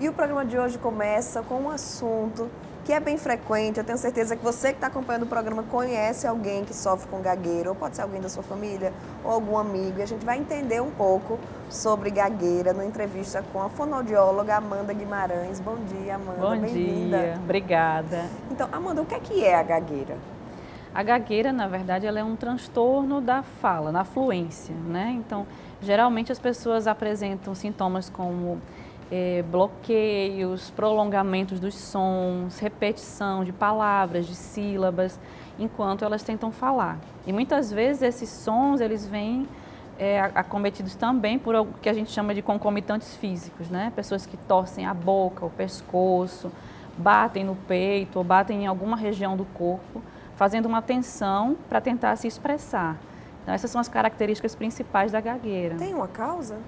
E o programa de hoje começa com um assunto que é bem frequente. Eu tenho certeza que você que está acompanhando o programa conhece alguém que sofre com gagueira, ou pode ser alguém da sua família, ou algum amigo. E a gente vai entender um pouco sobre gagueira numa entrevista com a fonoaudióloga Amanda Guimarães. Bom dia, Amanda. Bom Bem-vinda. dia, obrigada. Então, Amanda, o que é a gagueira? A gagueira, na verdade, ela é um transtorno da fala, na fluência, né? Então, geralmente as pessoas apresentam sintomas como bloqueios, prolongamentos dos sons, repetição de palavras, de sílabas, enquanto elas tentam falar. E muitas vezes esses sons, eles vêm acometidos também por o que a gente chama de concomitantes físicos, né? Pessoas que torcem a boca, o pescoço, batem no peito ou batem em alguma região do corpo, fazendo uma tensão para tentar se expressar. Então, essas são as características principais da gagueira. Tem uma causa?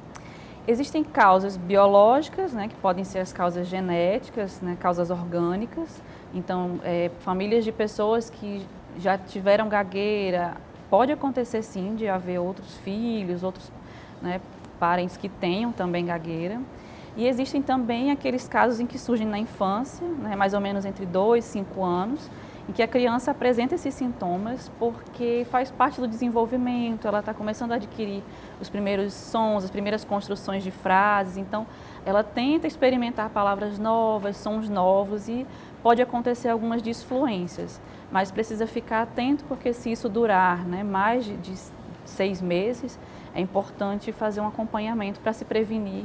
Existem causas biológicas, né, que podem ser as causas genéticas, né, causas orgânicas. Então, famílias de pessoas que já tiveram gagueira, pode acontecer sim de haver outros filhos, outros, né, parentes que tenham também gagueira. E existem também aqueles casos em que surgem na infância, né, mais ou menos entre 2 e 5 anos, em que a criança apresenta esses sintomas porque faz parte do desenvolvimento, ela está começando a adquirir os primeiros sons, as primeiras construções de frases, então ela tenta experimentar palavras novas, sons novos e pode acontecer algumas disfluências, mas precisa ficar atento porque se isso durar, né, mais de 6 meses, é importante fazer um acompanhamento para se prevenir,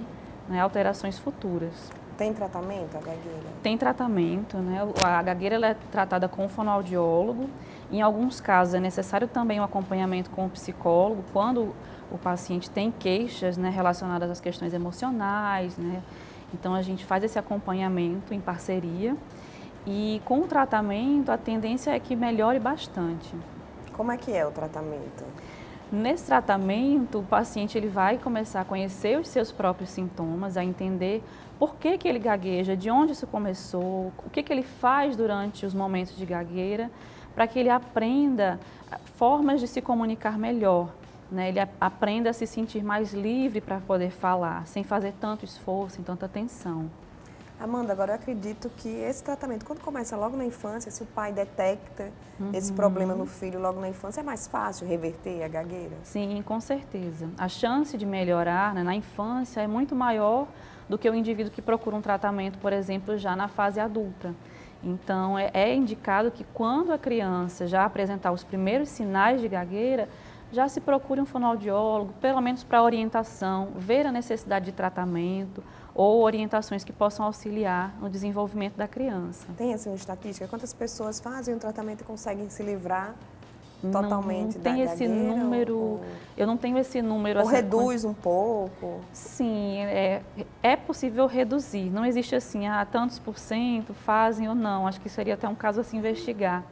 né, alterações futuras. Tem tratamento a gagueira? Tem tratamento, né? A gagueira ela é tratada com o fonoaudiólogo. Em alguns casos é necessário também um acompanhamento com o psicólogo, quando o paciente tem queixas, né, relacionadas às questões emocionais, né? Então a gente faz esse acompanhamento em parceria e com o tratamento a tendência é que melhore bastante. Como é que é o tratamento? Nesse tratamento, o paciente ele vai começar a conhecer os seus próprios sintomas, a entender por que ele gagueja, de onde isso começou, o que ele faz durante os momentos de gagueira, para que ele aprenda formas de se comunicar melhor, né? Ele aprenda a se sentir mais livre para poder falar, sem fazer tanto esforço, tanta tensão. Amanda, agora eu acredito que esse tratamento, quando começa logo na infância, se o pai detecta esse problema no filho logo na infância, é mais fácil reverter a gagueira? Sim, com certeza. A chance de melhorar, né, na infância é muito maior do que o indivíduo que procura um tratamento, por exemplo, já na fase adulta. Então, é indicado que quando a criança já apresentar os primeiros sinais de gagueira, já se procure um fonoaudiólogo, pelo menos para orientação, ver a necessidade de tratamento ou orientações que possam auxiliar no desenvolvimento da criança. Tem assim uma estatística? Quantas pessoas fazem o tratamento e conseguem se livrar totalmente da gagueira? Não tem esse número, eu não tenho esse número. Ou reduz um pouco? Sim, é possível reduzir. Não existe assim, tantos por cento fazem ou não. Acho que seria até um caso a se investigar.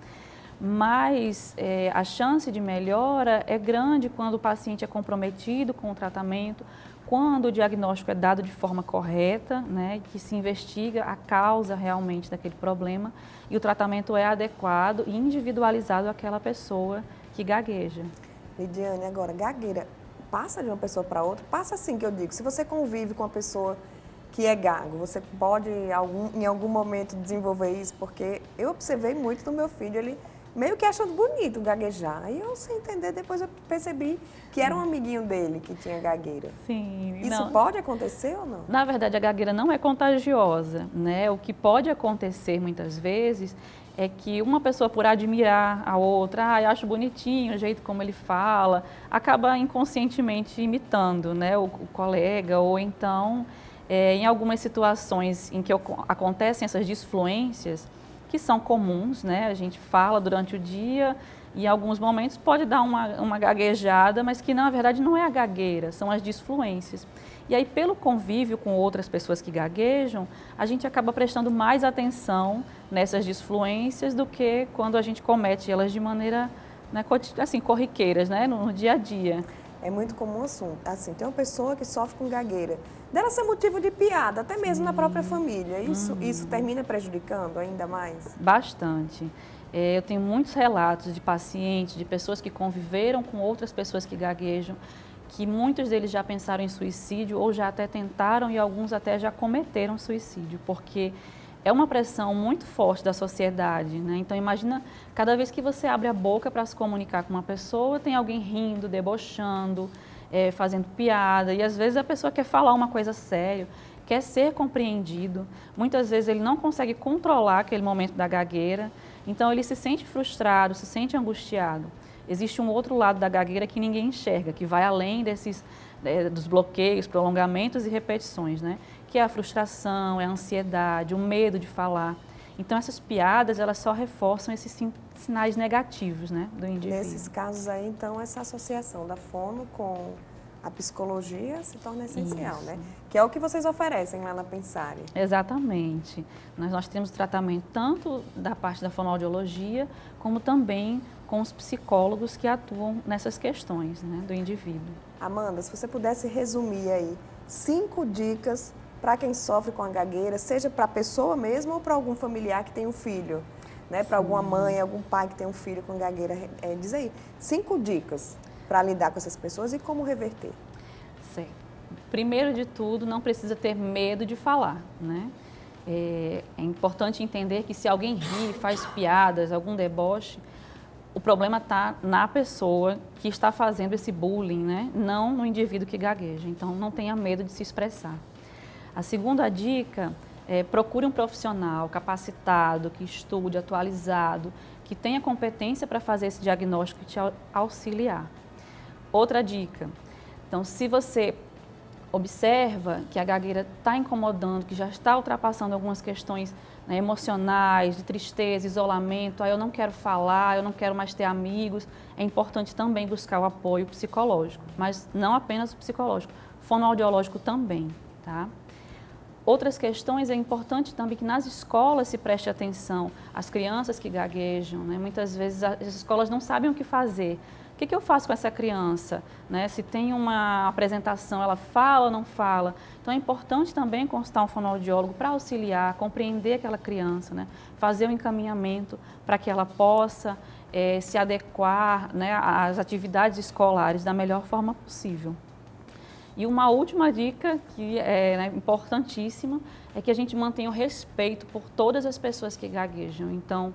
Mas a chance de melhora é grande quando o paciente é comprometido com o tratamento, quando o diagnóstico é dado de forma correta, né, que se investiga a causa realmente daquele problema e o tratamento é adequado e individualizado àquela pessoa que gagueja. Lidiane, agora, gagueira passa de uma pessoa para outra? Passa assim que eu digo, se você convive com uma pessoa que é gago, você pode em algum momento desenvolver isso? Porque eu observei muito no meu filho, ele meio que achando bonito gaguejar. Aí eu, sem entender, depois eu percebi que era um amiguinho dele que tinha gagueira. Sim. Isso pode acontecer ou não? Na verdade, a gagueira não é contagiosa, né? O que pode acontecer muitas vezes é que uma pessoa, por admirar a outra, eu acho bonitinho o jeito como ele fala, acaba inconscientemente imitando, né, o colega, ou então, em algumas situações em que acontecem essas disfluências, que são comuns, né? A gente fala durante o dia e em alguns momentos pode dar uma gaguejada, mas que na verdade não é a gagueira, são as disfluências. E aí, pelo convívio com outras pessoas que gaguejam, a gente acaba prestando mais atenção nessas disfluências do que quando a gente comete elas de maneira, né, assim, corriqueiras, né, no dia a dia. É muito comum assim, tem uma pessoa que sofre com gagueira, dela ser motivo de piada, até mesmo na própria família. Isso termina prejudicando ainda mais? Bastante. Eu tenho muitos relatos de pacientes, de pessoas que conviveram com outras pessoas que gaguejam, que muitos deles já pensaram em suicídio ou já até tentaram e alguns até já cometeram suicídio, porque é uma pressão muito forte da sociedade, né? Então imagina, cada vez que você abre a boca para se comunicar com uma pessoa, tem alguém rindo, debochando, fazendo piada, e às vezes a pessoa quer falar uma coisa séria, quer ser compreendido, muitas vezes ele não consegue controlar aquele momento da gagueira, então ele se sente frustrado, se sente angustiado. Existe um outro lado da gagueira que ninguém enxerga, que vai além dos bloqueios, prolongamentos e repetições, né? Que é a frustração, é a ansiedade, o medo de falar. Então essas piadas, elas só reforçam esses sinais negativos, né, do indivíduo. Nesses casos aí, então, essa associação da fono com a psicologia se torna essencial, Isso. né? Que é o que vocês oferecem lá na Pensare. Exatamente. Nós temos tratamento tanto da parte da fonoaudiologia, como também com os psicólogos que atuam nessas questões, né, do indivíduo. Amanda, se você pudesse resumir aí 5 dicas para quem sofre com a gagueira, seja para a pessoa mesmo ou para algum familiar que tem um filho, né? Para alguma mãe, algum pai que tem um filho com gagueira, diz aí, 5 dicas para lidar com essas pessoas e como reverter. Certo. Primeiro de tudo, não precisa ter medo de falar, né? É importante entender que se alguém ri, faz piadas, algum deboche, o problema está na pessoa que está fazendo esse bullying, né? Não no indivíduo que gagueja. Então, não tenha medo de se expressar. A segunda dica é procure um profissional capacitado, que estude, atualizado, que tenha competência para fazer esse diagnóstico e te auxiliar. Outra dica, então, se você observa que a gagueira está incomodando, que já está ultrapassando algumas questões, né, emocionais, de tristeza, isolamento, eu não quero falar, eu não quero mais ter amigos, é importante também buscar o apoio psicológico, mas não apenas o psicológico, fonoaudiológico também, tá? Outras questões, é importante também que nas escolas se preste atenção às crianças que gaguejam, né? Muitas vezes as escolas não sabem o que fazer. O que eu faço com essa criança? Né? Se tem uma apresentação, ela fala ou não fala? Então é importante também consultar um fonoaudiólogo para auxiliar, compreender aquela criança, né? Fazer o encaminhamento para que ela possa se adequar, né, às atividades escolares da melhor forma possível. E uma última dica, que é, né, importantíssima, é que a gente mantenha o respeito por todas as pessoas que gaguejam. Então,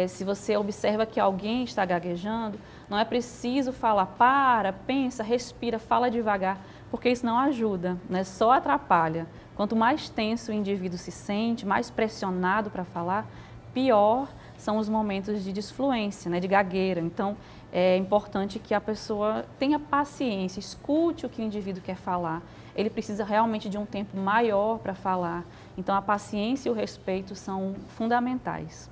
se você observa que alguém está gaguejando, não é preciso falar, para, pensa, respira, fala devagar, porque isso não ajuda, né? Só atrapalha. Quanto mais tenso o indivíduo se sente, mais pressionado para falar, pior são os momentos de disfluência, né, de gagueira. Então, é importante que a pessoa tenha paciência, escute o que o indivíduo quer falar. Ele precisa realmente de um tempo maior para falar. Então, a paciência e o respeito são fundamentais.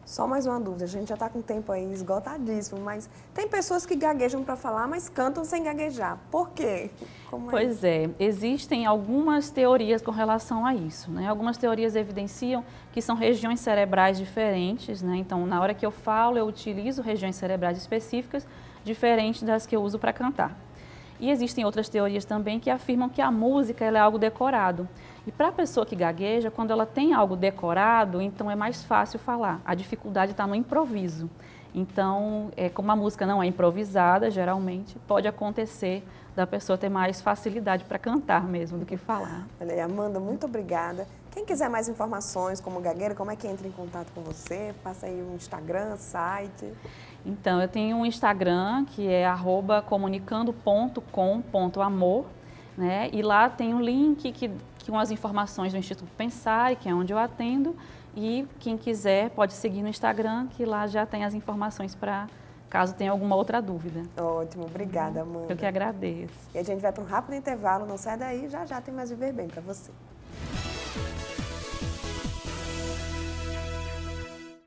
Só mais uma dúvida, a gente já está com o tempo aí esgotadíssimo, mas tem pessoas que gaguejam para falar, mas cantam sem gaguejar. Por quê? Pois é, existem algumas teorias com relação a isso, né? Algumas teorias evidenciam que são regiões cerebrais diferentes, né? Então, na hora que eu falo, eu utilizo regiões cerebrais específicas, diferentes das que eu uso para cantar. E existem outras teorias também que afirmam que a música ela é algo decorado. E para a pessoa que gagueja, quando ela tem algo decorado, então é mais fácil falar. A dificuldade está no improviso. Então, como a música não é improvisada, geralmente, pode acontecer da pessoa ter mais facilidade para cantar mesmo do que falar. Olha aí, Amanda, muito obrigada. Quem quiser mais informações como gagueira, como é que entra em contato com você? Passa aí o Instagram, site. Então, eu tenho um Instagram que é @comunicando.com.amor, né? E lá tem um link com as informações do Instituto Pensare, que é onde eu atendo, e quem quiser pode seguir no Instagram, que lá já tem as informações para caso tenha alguma outra dúvida. Ótimo, obrigada, Amanda. Eu que agradeço. E a gente vai para um rápido intervalo, não sai daí, já já tem mais Viver Bem para você.